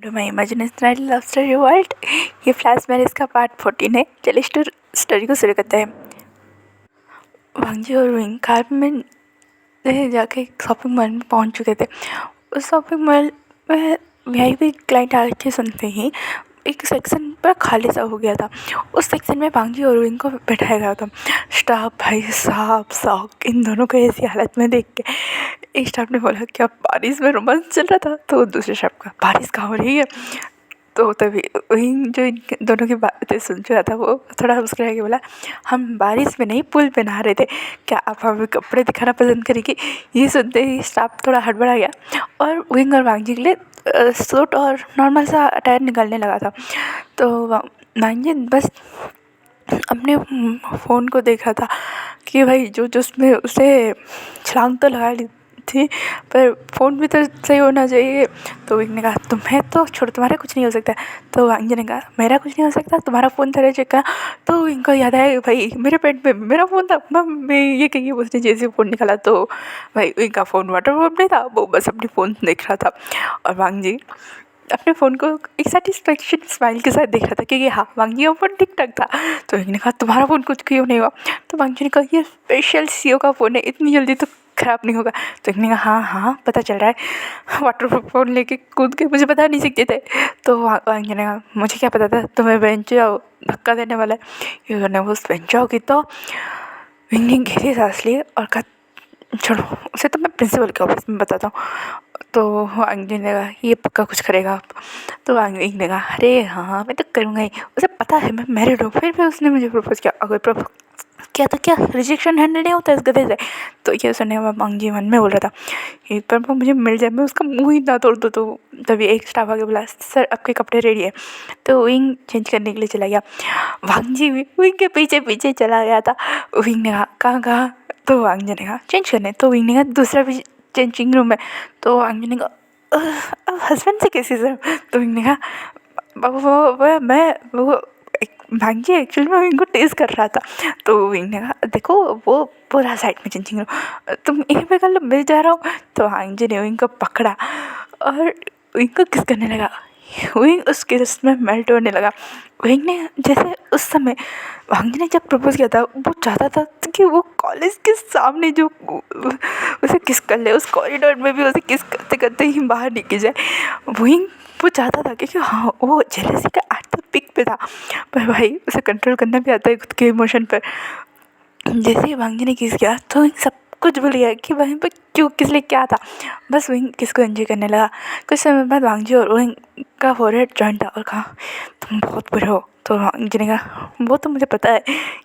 To my imaginational love story world. ये flash marriage का part 14 है। चलिए स्टोरी को शुरू करते हैं। वांगजी और विंग कार में जाके शॉपिंग मॉल में पहुंच चुके थे। उस शॉपिंग मॉल में वीआईपी क्लाइंट आके सुनते ही एक सेक्शन पर खाली सा हो गया था। उस सेक्शन में वांगजी और विंग को बैठाया गया था। स्टाफ भाई साहब शॉक इन दोनों को ऐसी हालत में देख के। एक स्टाफ ने बोला क्या बारिश में रोमांस चल रहा था? तो दूसरे स्टाफ का बारिश कहाँ हो रही है? तो तभी विंग जो इन दोनों की बातें सुन रहा था वो थोड़ा मुस्कुरा के बोला हम बारिश में नहीं पुल पे नहा रहे थे, क्या आप हमें कपड़े दिखाना पसंद करेंगे? ये सुनते ही स्टाफ थोड़ा हड़बड़ा गया और विंग और वांगजी के लिए सूट और नॉर्मल सा अटायर निकलने लगा था। तो वांगजी बस अपने फ़ोन को देख रहा था कि भाई जो उसमें उसे छलांग तो लगा ली थी पर फ़ोन भी तो सही होना चाहिए। तो विंग ने कहा तुम्हें तो छोड़ो, तुम्हारा कुछ नहीं हो सकता। तो वांगजी ने कहा मेरा कुछ नहीं हो सकता, तुम्हारा फ़ोन थोड़ा चेक करा। तो विंग को याद आया भाई मेरे पेट में मेरा फ़ोन था। मैं ये कही उसने जैसे फ़ोन निकाला तो भाई विंग का फ़ोन वाटरप्रूफ नहीं था, वो बस अपनी फ़ोन देख रहा था। और वांगजी अपने फ़ोन को एक सेटिस्फेक्शन स्माइल के साथ देख रहा था क्योंकि हाँ वांगजी का फ़ोन ठीक ठाक था। तो विंग ने कहा तुम्हारा फ़ोन कुछ क्यों नहीं हुआ? तो वांगजी ने कहा ये स्पेशल सीओ का फ़ोन है, इतनी जल्दी तो ख़राब नहीं होगा। तो विंग ने कहा हाँ हाँ पता चल रहा है, वाटरप्रूफ फ़ोन लेके कूद के मुझे बता नहीं सकते थे। तो वांगजी ने कहा मुझे क्या पता था तुम्हें बेंच धक्का देने वाला है। ये वो बेंच होगी। तो विंग ने गहरी सांस ली और कहा छोड़ो उसे तो मैं प्रिंसिपल के ऑफिस में बताता हूँ। तो वांगजी ने कहा ये पक्का कुछ करेगा आप? तो वांगजी ने कहा अरे हाँ मैं तो करूँगा ही, उसे पता है मैं मैरिड हूँ, फिर भी उसने मुझे प्रपोज किया। अगर प्रपोज किया तो क्या रिजेक्शन हैंडल नहीं होता इस गधे से? तो ये सुनने में वांगजी मन में बोल रहा था एक पर वो मुझे मिल जाए मैं उसका मुँह ही ना तोड़ दूँ। तो तभी एक स्टाफ आके बोला सर आपके कपड़े रेडी है। तो विंग चेंज करने के लिए चला गया। वांगजी भी विंग के पीछे पीछे चला गया था। विंग ने कहा कहाँ कहाँ? तो वांगजी ने कहा चेंज करने। तो विंग ने कहा दूसरा भी चेंजिंग रूम है। तो वांगजी ने कहा अब हस्बैंड से कैसे सर? तो विंग ने कहा वो मैं वो वांगजी एक्चुअली में विंग को टेस्ट कर रहा था। तो विंग ने कहा देखो वो पूरा साइड में चेंजिंग रूम, तुम यहीं पे कर लो मैं जा रहा हूँ। तो वांगजी ने विंग को पकड़ा और विंग को किस करने लगा। विंग उस किस में मेल्ट होने लगा। विंग ने जैसे उस समय वांगजी ने जब प्रपोज किया था वो चाहता था कि वो कॉलेज के सामने जो उसे किस कर ले, उस कॉरिडोर में भी उसे किस करते करते ही बाहर निकल जाए। विंग वो चाहता था क्योंकि हाँ वो जेलसी का एट द पिक पे था, पर भाई उसे कंट्रोल करना भी आता है खुद के इमोशन पर। जैसे ही वांगजी ने किस किया तो विंग सब कुछ भूल गया कि वहीं पर क्यों किस लिए क्या था, बस विंग किसको एंजॉय करने लगा। कुछ समय बाद वांगजी और विंग का फोरहेड जॉइंट था और कहा तुम बहुत बुरे हो। तो वांगजी ने कहा वो तो मुझे पता है।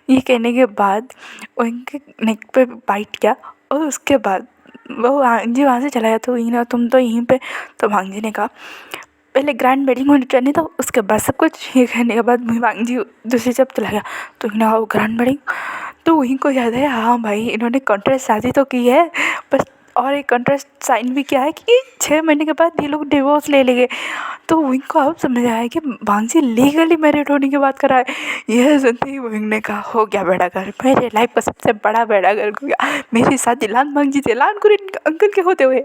ये कहने के बाद विंग के नेक पे बाइट किया और उसके बाद वो वांगजी वहाँ से चला गया। तो विंग ने तुम तो यहीं पे। तो वांगजी ने कहा पहले ग्रैंड वेडिंग होनी चाहिए था, उसके बाद सब कुछ। ये कहने के बाद वांगजी दूसरी जब चला गया। तो विंग ने कहा ग्रैंड वेडिंग? तो वहीं को याद है हाँ भाई इन्होंने कॉन्ट्रैक्ट शादी तो की है पर और एक कॉन्ट्रैक्ट साइन भी किया है कि 6 महीने के बाद ये लोग डिवोर्स ले लेंगे। तो विंग को अब समझ आया कि वांगजी लीगली मैरिड होने की बात कर रहा है। यह सुनते ही विंग ने कहा हो गया बेड़ा घर, मेरे लाइफ का सबसे बड़ा बेड़ा घर हो गया। मेरी शादी लान वांगजी से लान कुरिन अंकल के होते हुए।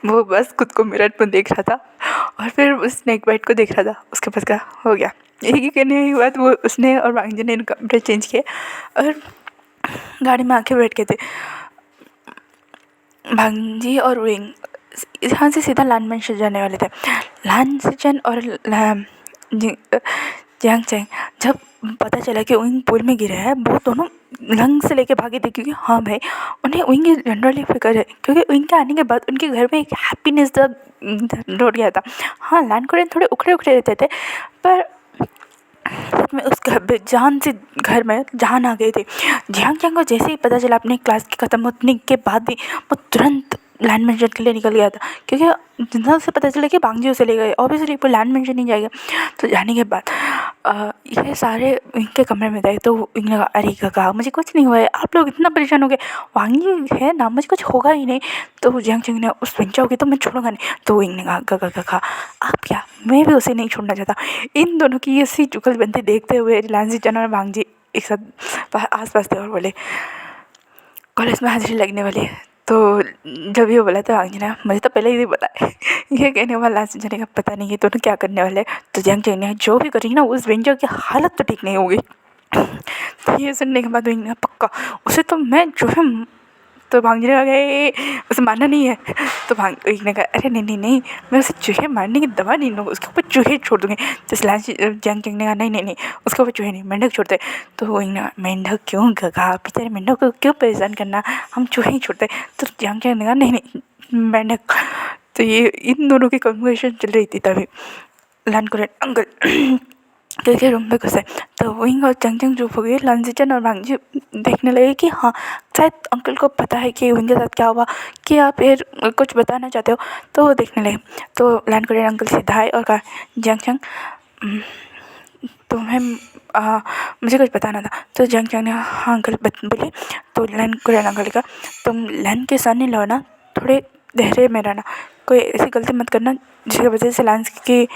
वो बस खुद को मिरर में देख रहा था और फिर उस स्नेक बाइट को देख रहा था। उसके पास कहा हो गया। यही कहने के बाद वो उसने और वांगजी ने कपड़े चेंज किए और गाड़ी में आके बैठ गए थे। वांगजी और विंग यहाँ से सीधा लान मेंशन जाने वाले थे। लान सेचन और जियांगचैंग जब पता चला कि विंग पूल में गिरे हैं वो दोनों लंग से लेके भागे थे क्योंकि हाँ भाई उन्हें विंग जनरली फिक्र है क्योंकि विंग के आने के बाद उनके घर में एक हैप्पीनेस लौट गया था। हाँ लान कोरियन थोड़े उखड़े उखड़े रहते थे पर सच में उस जान से घर में जान आ गए थे। जियांगचैंग को जैसे ही पता चला अपनी क्लास की ख़त्म होने के बाद भी वो तुरंत लैंड मेंशन के लिए निकल गया था क्योंकि जितना से पता चला कि वांगजी उसे ले गए ऑब्वियसली वो लैंड मेंशन नहीं जाएगा। तो जाने के बाद ये सारे इनके कमरे में गए तो इन्होंने कहा अरे काका मुझे कुछ नहीं हुआ है, आप लोग इतना परेशान हो गए, वांगजी है ना मुझे कुछ होगा ही नहीं। तो जियांगचैंग ने उस बच्चा होगी तो मैं छोड़ूंगा नहीं। तो इन्होंने कहा काका आप क्या, मैं भी उसे नहीं छोड़ना चाहता। इन दोनों की ऐसी जुगलबंदी देखते हुए लांजीचन और वांगजी एक साथ आस पास थे और बोले कॉलेज में हाजिरी लगने वाली है तो जब ये बोला तो आंगी ने मुझे तो पहले ही पता है ये कहने के बाद लास्ट जने का पता नहीं है दोनों क्या करने वाले हैं। तो जंग ने जो भी करेगी ना उस वेंजर की हालत तो ठीक नहीं होगी। तो ये सुनने के बाद वेंजर पक्का उसे तो मैं जो है तो भांगने आ गए उसे मारना नहीं है। तो एक ने कहा अरे नहीं नहीं नहीं मैं उसे चूहे मारने की दवा नहीं लूँगा उसके ऊपर चूहे छोड़ दूँगी। तो जंग ने कहा नहीं नहीं नहीं उसके ऊपर चूहे नहीं मेंढक छोड़ते। तो वो मेंढक क्यों गगा बेचारे मेंढक को क्यों परेशान करना हम चूहे ही छोड़ते। तो जंग ने कहा नहीं नहीं मेंढक। तो ये इन दोनों की कन्वर्सेशन चल रही थी तभी लान को अंकल के रूम में घुसे। तो वहीं और जंग चुप हो गई। लंजीचन और भांजी देखने लगे कि हाँ शायद अंकल को पता है कि उनके साथ क्या हुआ कि आप फिर कुछ बताना चाहते हो। तो वो देखने लगे। तो लान कोरियन अंकल सीधा आए और कहा जंग तुम्हें मुझे कुछ बताना था। तो जंग ने हाँ अंकल बोले। तो लान कोरियन अंकल का तुम लान के सामने लो ना थोड़े धैर्य में रहना कोई ऐसी गलती मत करना जिसकी वजह से लान के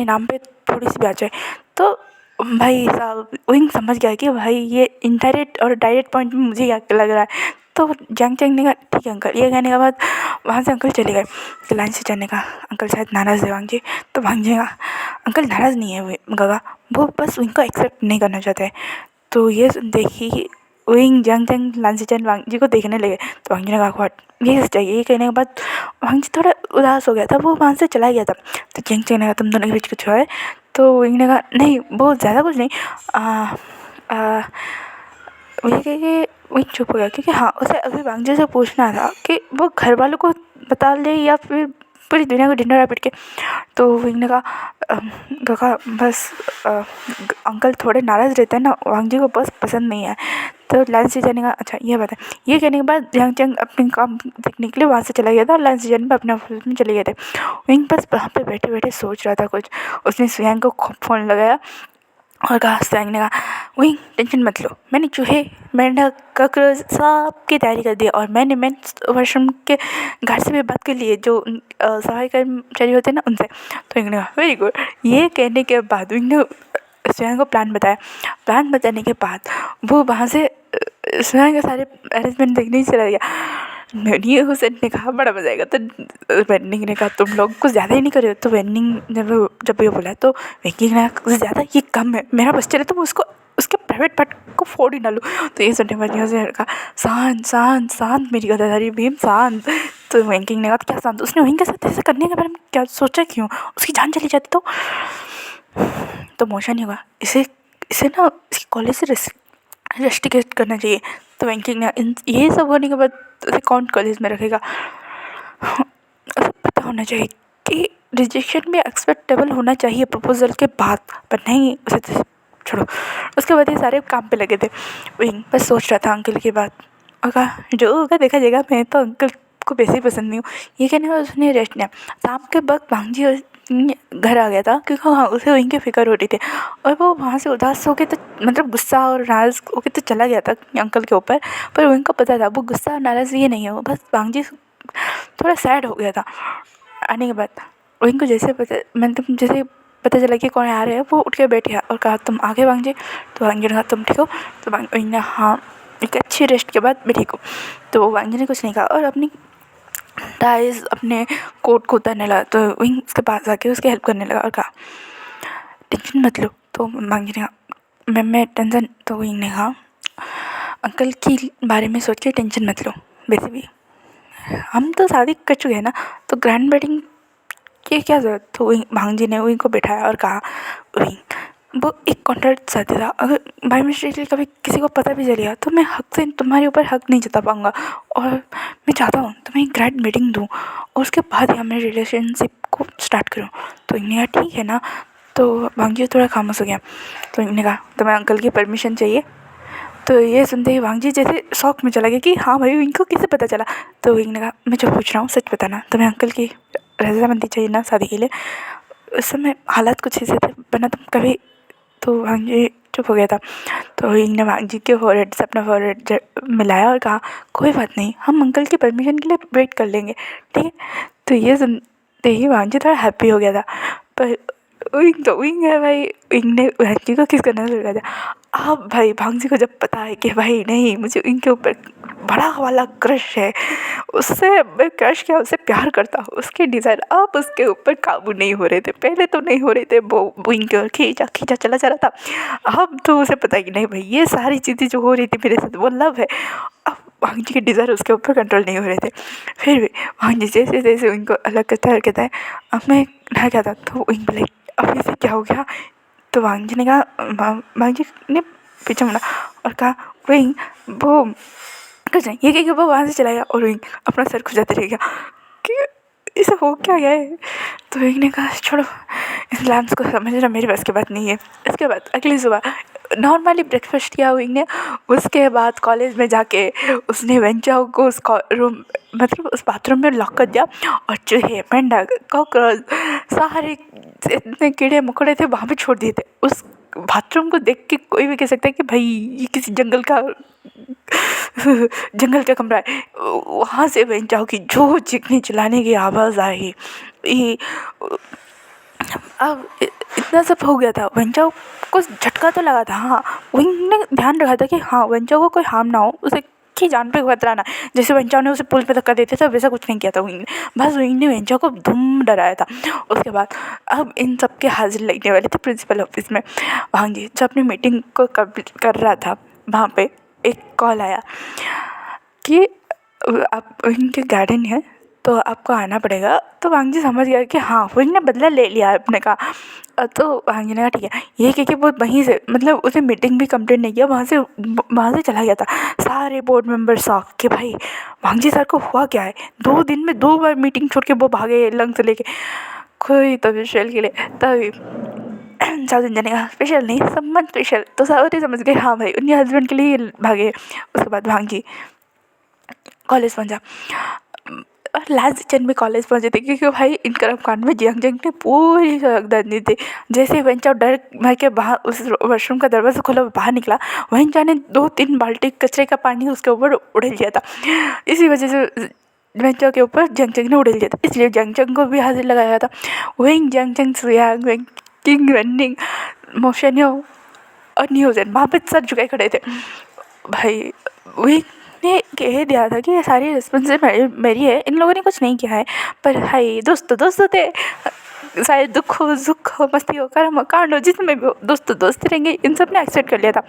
नाम पे थोड़ी सी भी आ जाए। तो भाई साहब विंग समझ गया कि भाई ये इनडायरेक्ट और डायरेक्ट पॉइंट में मुझे क्या लग रहा है। तो जंग ने कहा ठीक है अंकल। ये कहने के बाद वहाँ से अंकल चले गए। तो लाइन से चलने का अंकल शायद नाराज़ है वांग जी। तो वांग जी का अंकल नाराज़ नहीं है गगा वो बस विंग को एक्सेप्ट नहीं करना चाहते हैं। तो ये देखी विंग जंग लांसीचन वांग जी को देखने लगे। तो वांग जी ने कहा ये चाहिए। ये कहने के बाद वांग जी थोड़ा उदास हो गया था वो वहाँ से चला गया था। तो जंग ने कहा तुम दोनों के बीच कुछ है। तो विंग ने कहा नहीं बहुत ज़्यादा कुछ नहीं ये कह के वही चुप हो गया क्योंकि हाँ उसे अभी वांग जी से पूछना था कि वो घर वालों को बता ले या फिर पूरी दुनिया को डिनर पिट के। तो विंग ने कहा बस अंकल थोड़े नाराज़ रहते हैं ना वांग जी को बस पसंद नहीं है। तो लाइन सीजन ने कहा अच्छा ये बात है। ये कहने के बाद जंग अपने काम देखने के लिए वहाँ से चला गया था और लाइन सीजन में अपने ऑफिस में चले गए थे। विंग बस वहाँ पे बैठे बैठे सोच रहा था कुछ। उसने स्वयं को फ़ोन लगाया और कहा स्वयं ने कहा वही टेंशन मत लो मैंने चूहे मेंढक कॉकरोच सब की तैयारी कर दी और मैंने वॉशरूम के घर से भी बात कर ली है जो सफाई कर्मचारी होते हैं ना उनसे। तो इन्होंने कहा वेरी गुड। ये कहने के बाद इन्होंने स्वयं को प्लान बताया। प्लान बताने के बाद वो वहाँ से स्वयं के सारे अरेंजमेंट देखने ही चला गया। ये हुसैन ने कहा बड़ा मजा आएगा। तो वेनिंग ने कहा तुम लोग कुछ ज़्यादा ही नहीं कर रहे हो। तो वेनिंग जब ये बोला तो वेनिंग ने कहा ज़्यादा ये कम है मेरा बस चले तो मैं उसको उसके प्राइवेट पार्ट को फोड़ ही डालूँ। तो ये सुनने बाद हुसैन ने कहा शांत शांत शांत मेरी गदाधारी भीम शांत। तो वेंकिंग ने कहा क्या शांत उसने वहीं के साथ ऐसे करने के बारे में क्या सोचा क्यों उसकी जान चली जाती तो मोशन नहीं होगा। इसे इसे ना इसकी कॉलेज से रेस्टिकेट करना चाहिए। तो वेंकिंग ने ये सब होने के बाद उसे कौन कॉलेज में रखेगा। उसे पता होना चाहिए कि रिजेक्शन भी एक्सेप्टेबल होना चाहिए प्रपोजल के बाद पर नहीं उसे छोड़ो। उसके बाद ये सारे काम पे लगे थे। विंग बस सोच रहा था अंकल की बात और कहा जो होगा देखा जाएगा मैं तो अंकल को वैसे ही पसंद नहीं हूँ। ये कहने में उसने रेस्ट लिया। शाम के वक्त भांजी घर आ गया था क्योंकि हाँ उसे वहीं की फिक्र हो रही थी और वो वहाँ से उदास हो के तो मतलब गुस्सा और नाराज़ हो के तो चला गया था अंकल के ऊपर। पर उनको पता था वो गुस्सा और नाराज़ ये नहीं है वो बस भांजी थोड़ा सैड हो गया था आने के बाद। उनको जैसे पता चला कि कौन आ रहे हैं वो उठ के बैठे और कहा तुम आगे वांग जी। तो वांग जी ने कहा तुम ठीक हो। तो वांग ने हाँ एक अच्छी रेस्ट के बाद मैं ठीक हूँ। तो वांग जी ने कुछ नहीं कहा और अपनी टाइज अपने कोट को उतारने लगा। तो विंग उसके पास आके उसकी हेल्प करने लगा और कहा टेंशन मत लो। तो वांग जी ने कहा मैं टेंशन। तो विंग ने कहा अंकल की बारे में सोच के टेंशन मत लो वैसे भी हम तो शादी कर चुके हैं ना तो ग्रैंड वेडिंग की क्या ज़रूरत। तो भांग जी ने विंग को बिठाया और कहा विंग वो एक कॉन्ट्रैक्ट शादी था अगर बाई मिस्टेकली कभी किसी को पता भी चलेगा तो मैं हक से तुम्हारे ऊपर हक नहीं जता पाऊँगा और मैं चाहता हूँ तुम्हें एक ग्रैंड वेडिंग दूँ और उसके बाद ही मैं रिलेशनशिप को स्टार्ट करूँ। तो इन्हें कहा ठीक है ना। तो भांग जी थोड़ा खामोश हो गया। तो इन्हें कहा तुम्हें अंकल की परमिशन चाहिए। तो ये सुनते ही वांग जी जैसे शौक में चला गया कि हाँ भाई इनको कैसे पता चला। तो विंग ने कहा मैं जो पूछ रहा हूँ सच बताना तुम्हें अंकल की रजामंदी चाहिए ना शादी के लिए। उस समय हालात कुछ ऐसे थे वरना तुम कभी। तो वांग जी चुप हो गया था। तो विंग ने वांग जी के फोरहेड से अपना फोरहेड मिलाया और कहा कोई बात नहीं हम अंकल की परमिशन के लिए वेट कर लेंगे ठीक है। तो ये सुनते ही वांग जी थोड़ा हैप्पी हो गया था। पर विंग है भाई विंग ने वांग जी को किस करना शुरू कर दिया। अब भाई भांजी को जब पता है कि भाई नहीं, मुझे इनके ऊपर बड़ा वाला क्रश है, उससे मैं क्रश क्या, उससे प्यार करता हूँ, उसके डिज़ाइन अब उसके ऊपर काबू नहीं हो रहे थे। पहले तो नहीं हो रहे थे, वो इनके खींचा खींचा चला जा रहा था। अब तो उसे पता कि नहीं भाई, ये सारी चीज़ें जो हो रही थी मेरे साथ वो लव है। अब भांजी के डिज़ायर उसके ऊपर कंट्रोल नहीं हो रहे थे। फिर भी भांजी जैसे जैसे उनको अलग करता है, कहता है अब मैं नहा गया था। तो इनको बोले अब इसे क्या हो गया। तो भांजी ने कहा, भांजी ने पीछे मुड़ा और कहा वही वो कुछ नहीं, ये कह के वो वहाँ से चला गया और वही अपना सर खुजाते रह गया कि इसे हो क्या गया है। तो एक ने कहा छोड़ो, इस लैम्स को समझना मेरी बस की बात नहीं है। इसके बाद अगली सुबह नॉर्मली ब्रेकफास्ट किया हुई ने। उसके बाद कॉलेज में जाके उसने वेंचाओ को उस रूम मतलब उस बाथरूम में लॉक कर दिया और चूहे मेंढक कॉकरोच सारे इतने कीड़े मकोड़े थे वहाँ पे छोड़ दिए थे। उस बाथरूम को देख के कोई भी कह सकता है कि भाई ये किसी जंगल का कमरा है। वहाँ से वेंचाओ की जो चीखने चिल्लाने की आवाज़ आई। ये अब इतना सब हो गया था। वेंचाओ को झटका तो लगा था, हाँ विंग ने ध्यान रखा था कि हाँ वेंचाओ को कोई हार्म ना हो, उसे की जान पे खतरा ना। जैसे वेंचाओ ने उसे पुल पे धक्का देते थे वैसा कुछ नहीं किया था विंग ने, बस विंग ने वेंचाओ को धूम डराया था। उसके बाद अब इन सब के हाजिर लगने वाले थे प्रिंसिपल ऑफिस में। भांजी जब अपनी मीटिंग को कर रहा था, वहाँ पे एक कॉल आया कि आप इनके गार्डन है तो आपको आना पड़ेगा। तो वांगजी समझ गया कि हाँ वो इन्हें बदला ले लिया है अपने का। तो वांगजी ने कहा ठीक है, ये कह के वो वहीं से मतलब उसे मीटिंग भी कंप्लीट नहीं किया, वहाँ से चला गया था। सारे बोर्ड मेंबर शॉक कि भाई वांगजी सर को हुआ क्या है, 2 दिन में 2 बार मीटिंग छोड़ के वो भागे लंग से लेके कोई तो स्पेशल के लिए। तभी साउथ इंडियन ने कहा स्पेशल नहीं सम्मान स्पेशल। तो साउथ समझ गए हाँ भाई उनके हस्बैंड के लिए भागे। उसके बाद भांगी कॉलेज पहुंचा और लास्ट चंद में कॉलेज पहुंचे थे क्योंकि भाई इन कर्मकांड में जियांग जंग ने पूरी सड़क दी थी। जैसे वेंचाओ डर भर के बाहर उस वॉशरूम का दरवाज़ा खोला बाहर निकला, वेंचाओ ने 2-3 बाल्टी कचरे का पानी उसके ऊपर उड़ेल दिया था। इसी वजह से वेंचाओ के ऊपर जियांग जंग ने उड़ेल दिया था, इसलिए जियांग जंग को भी हाजिर लगाया था। वहीं जियांग जंग सुयांग वेंग किंग रनिंग मोशनियो और न्यूजन वहाँ पे सर झुकाए खड़े थे। भाई वही ने कह दिया था कि ये सारी रिस्पॉन्सिबिलिटी मेरी है, इन लोगों ने कुछ नहीं किया है। पर हाय दोस्त थे, शायद दुख हो सुख हो मस्ती हो कर्म कांड हो जिसमें भी हो दोस्त रहेंगे, इन सब ने एक्सेप्ट कर लिया था।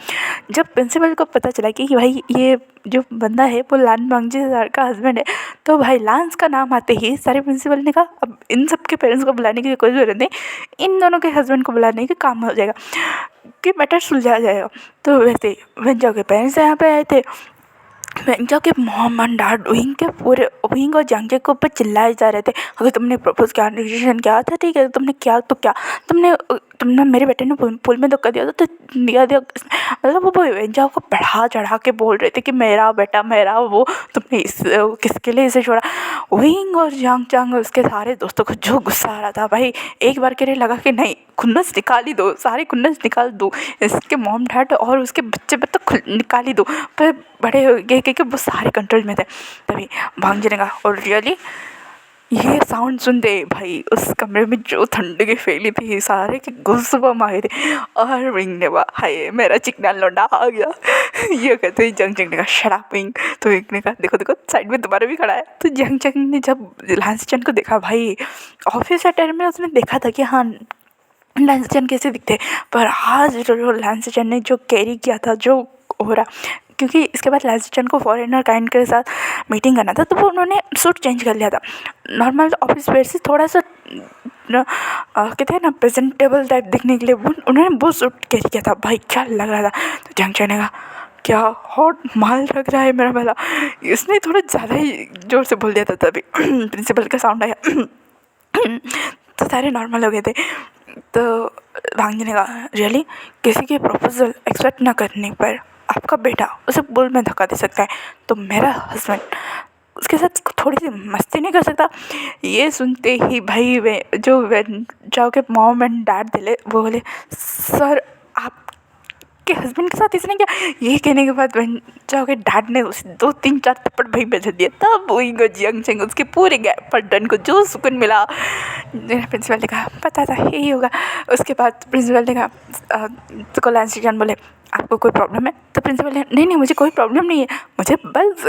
जब प्रिंसिपल को पता चला कि भाई ये जो बंदा है वो लान मांगजी सर का हस्बैंड है, तो भाई लांस का नाम आते ही सारे प्रिंसिपल ने कहा अब इन सब के पेरेंट्स को बुलाने की कोई ज़रूरत नहीं, इन दोनों के हस्बैंड को बुलाने का काम हो जाएगा कि मैटर सुलझा जाएगा। तो वैसे वेंचाओ के पेरेंट्स यहाँ पे आए थे। वेंचाओ के मॉम एंड डैड विंग के पूरे विंग और जियांग जंग के ऊपर चिल्लाए जा रहे थे, अगर तुमने प्रपोज किया डिसीजन किया था ठीक है, तुमने किया तो क्या, तुमने मेरे बेटे ने पुल में धक्का दिया तो दिया मतलब वो वेंचाओ को बढ़ा चढ़ा के बोल रहे थे कि मेरा बेटा मेरा वो, तुमने किसके लिए इसे छोड़ा। विंग और जियांग जंग उसके सारे दोस्तों को जो गुस्सा आ रहा था भाई, एक बार के लिए लगा कि नहीं खुन्नस निकाल ही दो, सारे खुन्नस निकाल दो, इसके मॉम डैड और उसके बच्चे तो निकाल ही दो। पर बड़े हो गए कि वो सारे कंट्रोल में थे। तभी भांजी ने कहा और रियली ये साउंड सुनते भाई उस कमरे में जो ठंडक फैली थी, सारे के गुस्बम आए थे। और विंग ने कहा हाय मेरा चिकना लौंडा आ गया। ये कहते ही जियांग जंग ने कहा शट अप विंग। तो विंग ने कहा देखो साइड में तुम्हारा भी खड़ा है। तो जियांग जंग ने जब लांसचन को देखा, भाई ऑफिस अटेंड में उसने देखा था कि हाँ लांसचन कैसे दिखते, पर आज जो लांसचन ने जो कैरी किया था जो हो रहा, क्योंकि इसके बाद लांसचन को फॉरेनर काइंड के साथ मीटिंग करना था, तो वो उन्होंने सूट चेंज कर लिया था नॉर्मल ऑफिस वेयर से थोड़ा सा कहते हैं ना प्रेजेंटेबल टाइप दिखने के लिए, उन्होंने वो सूट कैरी किया था। भाई क्या लग रहा था। तो जियांग ने कहा क्या हॉट माल लग रहा है मेरा भला। इसने थोड़ा ज़्यादा ही जोर से बोल दिया था, तभी प्रिंसिपल का साउंड आया तो सारे नॉर्मल हो गए थे। तो भांजी ने कहा रियली किसी के प्रपोजल एक्सेप्ट ना करने पर आपका बेटा उसे पुल में धक्का दे सकता है, तो मेरा हस्बैंड उसके साथ थोड़ी सी मस्ती नहीं कर सकता। ये सुनते ही भाई वेंचाओ के मॉम एंड डैड दिले वो बोले सर आप आपके हस्बैंड के साथ इसने क्या? ये कहने के बाद बच्चा के डैड ने उसे 2-3-4 थप्पड़ वहीं पे झल दिया। तब वही जियांग चंग उसके पूरे पलटन को जो सुकून मिला। प्रिंसिपल ने कहा पता था यही होगा। उसके बाद प्रिंसिपल ने कहा तो लांस जान बोले आपको कोई प्रॉब्लम है? तो प्रिंसिपल ने नहीं मुझे कोई प्रॉब्लम नहीं है, मुझे बस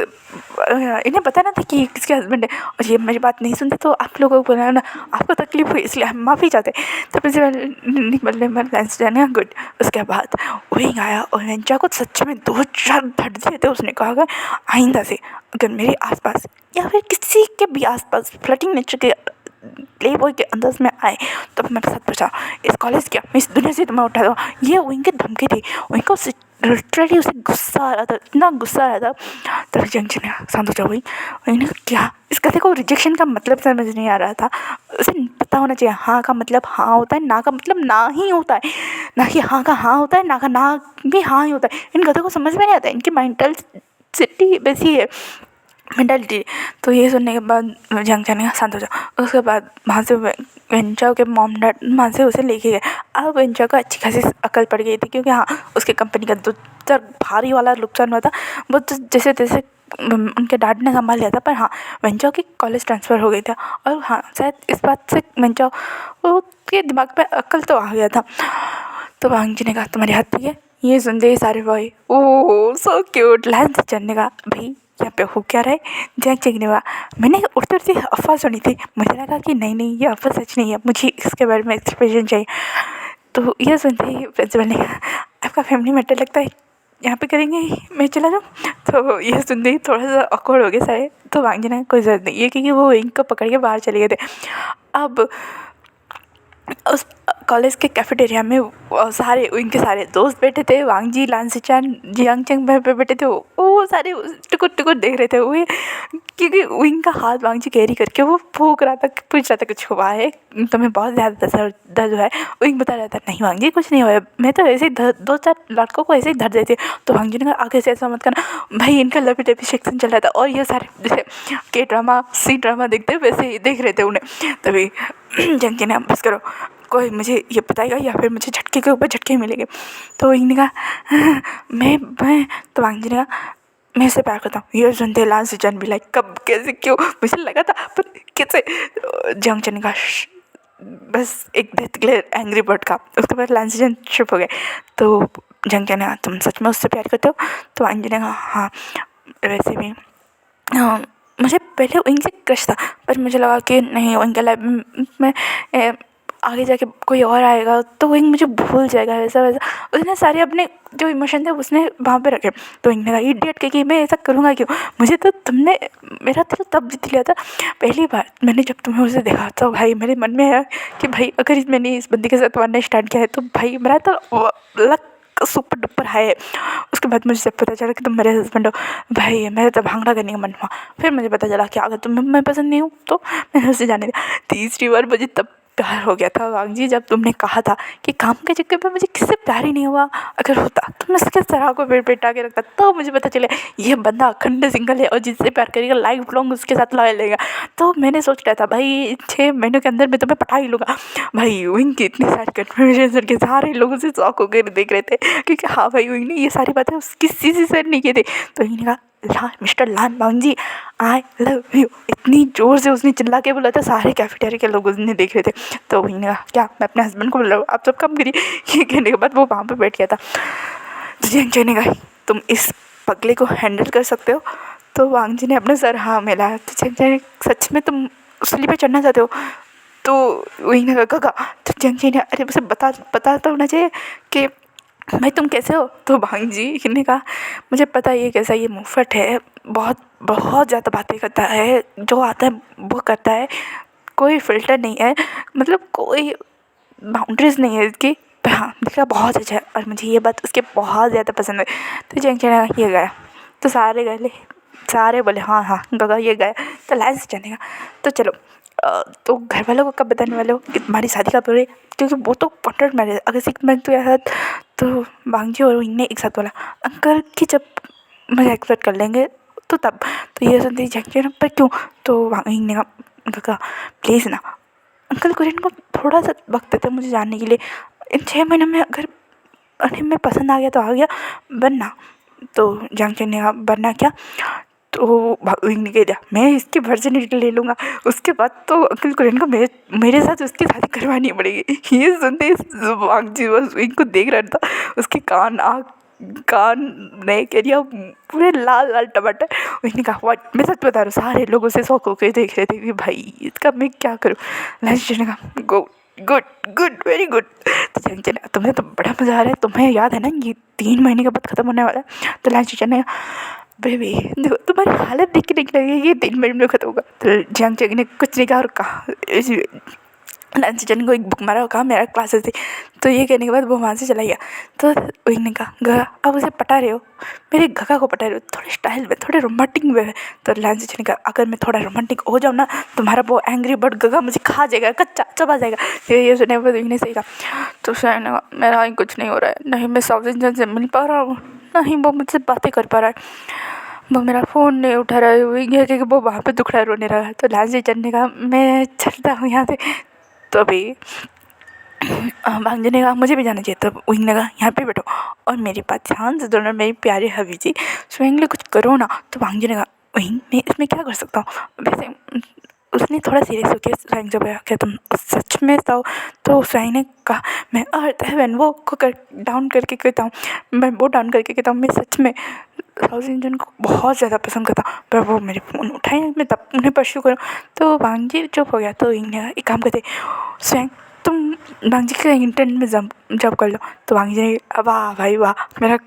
इन्हें पता ना था कि किसके हस्बैंड है, और ये मेरी बात नहीं सुनते तो आप लोगों को ना आपको तकलीफ हुई इसलिए हम माफ़ी चाहते। तो प्रिंसिपल ने लांस जाने गुड। उसके बाद वही आया और वेंचा को सच में 2-4 धड़ दिए थे। उसने कहा अगर आइंदा से अगर मेरे आसपास या फिर किसी के भी आसपास फ्लर्टिंग नेचर के प्ले बॉय के अंदाज में आए तो मेरे साथ बचा इस कॉलेज क्या मैं इस दुनिया से तुम्हें उठा दूँ। ये उनके धमकी थी, उनको लिटरली उसे गुस्सा आ रहा था, इतना गुस्सा आ रहा था। तब जंक्शन ने शांत हो जाओ भाई, उन्हें क्या इस कथे को रिजेक्शन का मतलब समझ नहीं आ रहा था। उसे पता होना चाहिए हाँ का मतलब हाँ होता है, ना का मतलब ना ही होता है, ना कि हाँ का हाँ होता है ना का ना भी हाँ ही होता है। इन कथों को समझ में नहीं आता, इनकी मेंटल सिटी वैसी है मेंटालिटी। तो ये सुनने के बाद जंक्शन ने शांत हो जाओ। उसके बाद वहाँ से वेंचा के मॉम डैड वहाँ से उसे लेके गए। अब वेंचा को अच्छी खासी अकल पड़ गई थी क्योंकि हाँ उसके कंपनी का 2-4 भारी वाला नुकसान हुआ था, वो तो जैसे तैसे उनके डैड ने संभाल लिया था। पर हाँ वेंचा की कॉलेज ट्रांसफ़र हो गई था और हाँ शायद इस बात से वेंचा के दिमाग पे अकल तो आ गया था। तो वांगजी ने कहा तुम्हारे हाथ पे है। ये सुनते ही सारे boy oh so cute. Lance चढ़ने का भाई यहाँ पे हो क्या रहा है? जैक चेकने का मैंने उड़ती उड़ती अफवाह सुनी थी, मुझे लगा कि नहीं ये अफवाह सच नहीं है, मुझे इसके बारे में एक्सप्लेनेशन चाहिए। तो ये सुनते ही प्रिंसिपल ने कहा आपका फैमिली मैटर लगता है यहाँ पे करेंगे, मैं चला जाऊँ। तो ये सुनते ही थोड़ा सा ऑकवर्ड हो गया सारे। तो वांगजी ने कोई ज़रूरत नहीं है क्योंकि वो इनको पकड़ के बाहर चले गए थे। अब उस कॉलेज के कैफेटेरिया में सारे उनके सारे दोस्त बैठे थे। वांगजी लांसीचान जियांग चंग पे बैठे थे। वो सारे टुकुर टुकुर देख रहे थे वो, क्योंकि उनका हाथ वांगजी कैरी करके वो फूक रहा था, पूछ रहा था कुछ हुआ है तुम्हें बहुत ज़्यादा दर्द हुआ है? वो बता रहा था नहीं वांगजी कुछ नहीं हुआ, मैं तो ऐसे ही 2-4 लड़कों को ऐसे ही धर देती। तो वांगजी ने कहा आगे से ऐसा मत करना भाई, इनका लवी डबी सेक्शन चल रहा था और ये सारे जैसे के ड्रामा सी ड्रामा देखते वैसे ही देख रहे थे उन्हें। तभी जंकी ने बस करो, कोई मुझे ये बताएगा या फिर मुझे झटके के ऊपर झटके मिलेंगे। तो इन्होंने कहा मैं तो वांगजी ने कहा मैं इससे प्यार करता हूँ। ये सुनते लांस चन भी लाइक कब कैसे क्यों मुझे लगा था पर कैसे। जंक्शन ने कहा बस एक डेथ के लिए एंग्री बर्ड का। उसके बाद लांस चन चुप हो गए। तो जंक्शन ने कहा तुम सच में उससे प्यार करते हो? तो वांगजी ने कहा हाँ वैसे भी मुझे पहले उनसे क्रश था पर मुझे लगा कि नहीं उनके लाइफ में आगे जाके कोई और आएगा तो वो मुझे भूल जाएगा वैसा वैसा। उसने सारे अपने जो इमोशन थे उसने वहाँ पे रखे। तो इन्होंने कहा इडियट कि मैं ऐसा करूँगा क्यों, मुझे तो तुमने मेरा दिल तब जीत लिया था पहली बार मैंने जब तुम्हें उसे देखा। तो भाई मेरे मन में आया कि भाई अगर मैंने इस बंदी के साथ वारना स्टार्ट किया है तो भाई मेरा तो लक सुपर डुपर हाई है। उसके बाद मुझे जब पता चला कि तुम मेरे हस्बैंड हो भाई मेरा तो भांगड़ा करने का मन हुआ। फिर मुझे पता चला कि अगर तुम्हें मैं पसंद नहीं हूँ तो मैंने उससे जाने दिया। तीसरी बार मुझे तब प्यार हो गया था वांगजी जब तुमने कहा था कि काम के चक्कर में मुझे किससे प्यार ही नहीं हुआ, अगर होता तो मैं उसके तरह को पेट पेटा के रखता। तो मुझे पता चला ये बंदा अखंड सिंगल है और जिससे प्यार करेगा लाइफ लॉन्ग उसके साथ लॉयल रहेगा। तो मैंने सोच रहा था भाई 6 महीनों के अंदर मैं तुम्हें पटा ही लूँगा। भाई उनकी इतनी सारी कन्फर्मेशन के सारे लोगों से शौक होकर देख रहे थे क्योंकि हाँ भाई उन्हें ये सारी बातें किसी से शेयर नहीं की थी। तो इन्होंने कहा mister Lan Wangji I love you, इतनी ज़ोर से उसने चिल्ला के बोला था सारे कैफेटेरिया के लोग उसने देख रहे थे। तो वही ने कहा क्या मैं अपने हस्बैंड को बोल रहा हूँ आप सब काम करिए। ये कहने के बाद वो वहाँ पे बैठ गया था। तो जंक्शन ने कहा तुम इस पगले को हैंडल कर सकते हो? तो वांगजी ने अपना सर हाँ मिलाया। तो जंक्शन ने सच में तुम सूली पे चढ़ना चाहते हो? तो वही ने कहा। तो जंक्शन ने अरे मुझे पता तो होना चाहिए कि भाई तुम कैसे हो? तो वांगजी ने कहा मुझे पता है ये कैसा ये मुफ्त है, बहुत ज़्यादा बातें करता है, जो आता है वो करता है, कोई फ़िल्टर नहीं है, मतलब कोई बाउंड्रीज़ नहीं है इसकी। हाँ दिखा बहुत अच्छा है और मुझे ये बात उसके बहुत ज़्यादा पसंद है। तो जंक्शन ने ये गया तो सारे गए, सारे बोले हाँ हाँ गगा ये गया। तो लाइस जाने का तो चलो तो घर वालों को कब बताने वाले हो कि तुम्हारी शादी कब हो रही है? क्योंकि वो तो कॉन्ट्रैक्ट मैरिज अगर 6 मंथ तो यार। तो वांगजी और इनने एक साथ बोला अंकल कि जब मुझे एक्सपेक्ट कर लेंगे तो तब। तो ये सुनते ही जंक्शन पर क्यों? तो वांगजी ने कहा प्लीज़ ना अंकल कुरियन को थोड़ा सा वक्त देते मुझे जानने के लिए। इन 6 महीनों में अगर अरे मैं पसंद आ गया तो आ गया, वरना तो जंगचन ने कहा वरना क्या, तो विंग ने कह दिया मैं इसकी वर्जिनिटी ले लूँगा, उसके बाद तो अंकल कुरियन को मेरे साथ उसकी शादी करवानी पड़ेगी। ये सुनते ही वांगजी बस विंग को देख रहा था, उसके कान नहीं कह दिया पूरे लाल लाल टमाटर। उसने कहा व्हाट, मैं सच बता रहा हूँ, सारे लोग उसे शौक होकर देख रहे थे कि भाई इसका मैं क्या करूँ। लंच ने कहा good good good very good. तो चंचल ने, तुम्हें तो बड़ा मज़ा आ रहा है, तुम्हें याद है ना ये 3 महीने के बाद ख़त्म होने वाला है। तो लंच ने, बेबी देखो तुम्हारी हालत देख के नहीं लगेगी ये 3 महीने में खत्म होगा। तो जंग ने कुछ नहीं कहा और कहा लंच जन को एक बुक मारा और कहा मेरा क्लासेस थी। तो ये कहने के बाद वो वहाँ से चला गया। तो वही ने कहा गगा अब उसे पटा रहे हो, मेरे गगा को पटा रहे हो थोड़े स्टाइल में, थोड़े रोमांटिक में। तो लंच जन ने कहा अगर मैं थोड़ा रोमांटिक हो जाऊँ ना, तुम्हारा वो एंग्री बर्ड गगा मुझे खा जाएगा, कच्चा चबा जाएगा। ये सुने वो ने सही कहा। तो शायद ने कहा मेरा ही कुछ नहीं हो रहा है, नहीं मैं साउथ इंडियन से मिल पा रहा हूँ, नहीं वो मुझसे बातें कर पा रहा है, वो मेरा फ़ोन नहीं उठा रहा है, वो वहाँ पे दुख रहा है, रोने रहा है। तो लांच जन ने कहा मैं चलता हूँ यहाँ से। तो अभी भांजे ने कहा मुझे भी जाना चाहिए। तब विंग ने कहा यहाँ पे बैठो और मेरे पास ध्यान से दोनों मेरी प्यारे हबी जी स्वयं लिए कुछ करो ना। तो भांजे ने कहा विंग मैं इसमें क्या कर सकता हूँ। वैसे उसने थोड़ा सीरियस होकर स्वयं जब क्या तुम सच में तो स्वयं ने कहा मैं अर्थ हेवन वो कर डाउन करके कहता हूँ, मैं वो डाउन करके कहता हूँ मैं सच में साउथ इंडियन को बहुत ज़्यादा पसंद करता हूँ, पर वो मेरे फ़ोन उठाए मैं तब उन्हें परस्यू करूँ। तो भांजी चुप हो गया। तो विंग ने कहा एक काम करते स्वयं तुम भांजी के इंटरनेट में जॉब कर लो। तो भांजी ने वाह भाई वाह, मेरा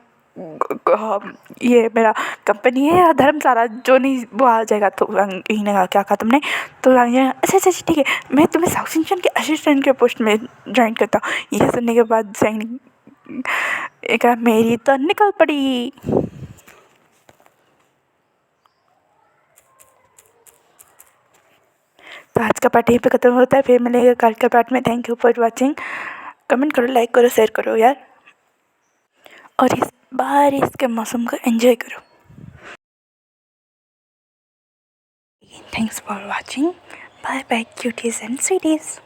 ये मेरा कंपनी है या धर्मशाला जो नहीं वो आ जाएगा। तो भांजी ने कहा क्या कहा तुमने। तो भांजी ने अच्छा अच्छा ठीक है मैं तुम्हें साउथ इंडियन के असिस्टेंट के पोस्ट में ज्वाइन करता हूँ। ये सुनने के बाद एक मेरी तो निकल पड़ी। तो आज का पार्ट यहीं पे ख़त्म होता है, फिर मिलेगा कल का पार्ट में। Thank you for watching. Comment करो, लाइक करो, शेयर करो यार, और इस बारिश के मौसम को एंजॉय करो। Thanks for watching, bye bye cuties and स्वीटीज।